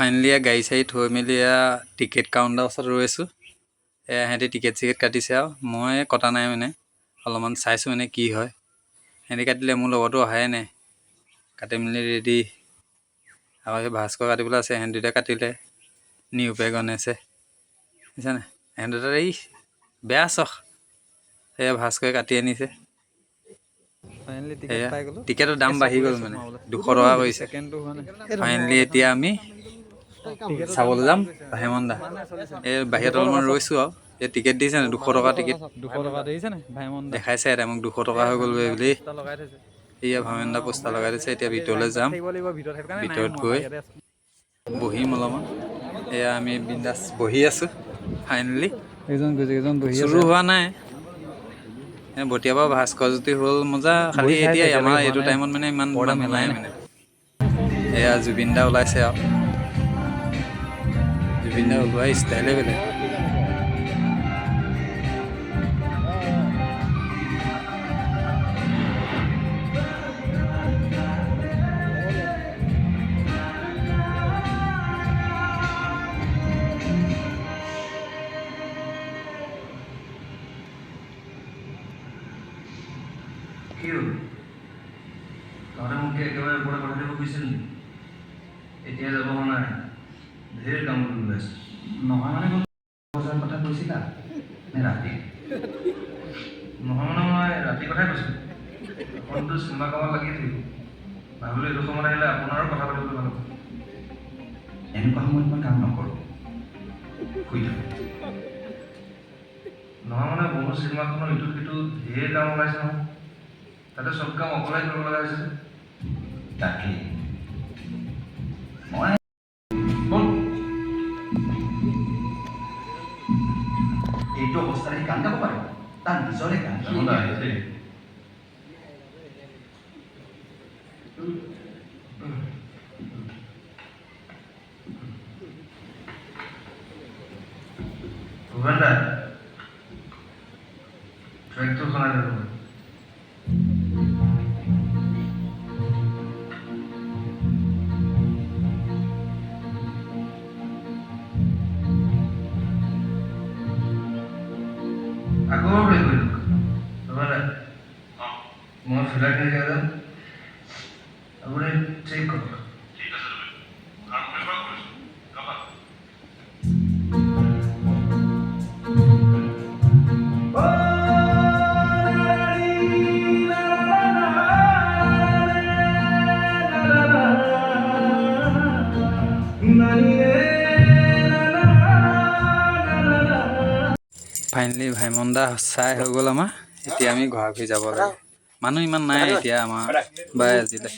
Finally গাড়ী চাড়ী থৈ মেলি টিকেট কাউণ্টাৰ ওচৰত ৰৈছোঁ। সিহঁতি টিকেট চিকেট কাটিছে আৰু মই কটা নাই মানে, অলপমান চাইছোঁ মানে কি হয়। সিহঁতি কাটিলে, মোৰ লগতো অহাই নাই। কাটি মেলি ৰেডি। আকৌ সেই ভাস্কৰ কাটিবলৈ আছে, সিহঁত দুটা কাটিলে। নিউপে গণেশে বুজিছানে, সিহঁত দুটা এই বেয়া চখ। সেয়া ভাস্কৰে কাটি আনিছে। সেয়া টিকেটৰ দাম বাঢ়ি গ'ল মানে 200 টকা কৰিছে। ফাইনেলি এতিয়া আমি চাবলৈ যাম ভাইমন দা। এই বাহিৰত অলপমান ৰৈছোঁ আৰু এই টিকেট দিছে নে 200 টকা টিকেট দেখাইছে। এটা মোক 200 টকা হৈ গ'ল বুলি। এয়া ভাইমন দা পোষ্টাৰ লগাই দিছে। এতিয়া ভিতৰলৈ যাম, ভিতৰত গৈ বহিম অলপমান। এয়া আমি বিন্দাছ বহি আছোঁ। ফাইনেলি চুৰু হোৱা নাই। বতিয়াবা ভাস্কৰ জ্যোতি হ'ল মজা। খালি এতিয়া আমাৰ এইটো টাইমত মানে ইমান মানুহ নাই মানে। এয়া জুবিন দা ওলাইছে আৰু জুবিন দা ওলোৱা ষ্টাইলে বেলেগ। তহঁতে মোক একেবাৰে ওপৰত কথা দিব কৈছিল নেকি? এতিয়া যাব নাই, ধেৰ কাম কৰিব ওলাইছে। নহয় মানে বজাৰ কথা কৈছিলা নে ৰাতি? নহয় মানে মই ৰাতি কথাই কৈছিলোঁ। আপুনিতো চিনেমা কামত লাগি থাকিব। ভাবিলোঁ এইটো সময়ত আহিলে আপোনাৰো কথা পাতিবলৈ ভাল হ'ব। এনেকুৱা সময়ত মই কাম নকৰোঁ, শুই থাকোঁ। নহয় মানে বহু চিনেমাখনৰ ইটো সিটো ধেৰ কাম ওলাইছে নহয়। তাতে চব কাম অকলে কৰিব লগা হৈছে। তাকেই মই এইটো অৱস্থাত আহি গান গাব পাৰে, তাৰ নিজৰে গান ভূপেন দা, ট্ৰেকটো শুনাই দিব। আকৌ প্লে কৰি দিয়ক। মই ফিল্ডত নিয়ে যাম, আপুনি ঠিক কৰক। ফাইনেলি ভাইমন দা চাই হৈ গ'ল আমাৰ। এতিয়া আমি ঘূৰি যাব লাগে। মানুহ ইমান নাই এতিয়া আমাৰ বাই আজিলে।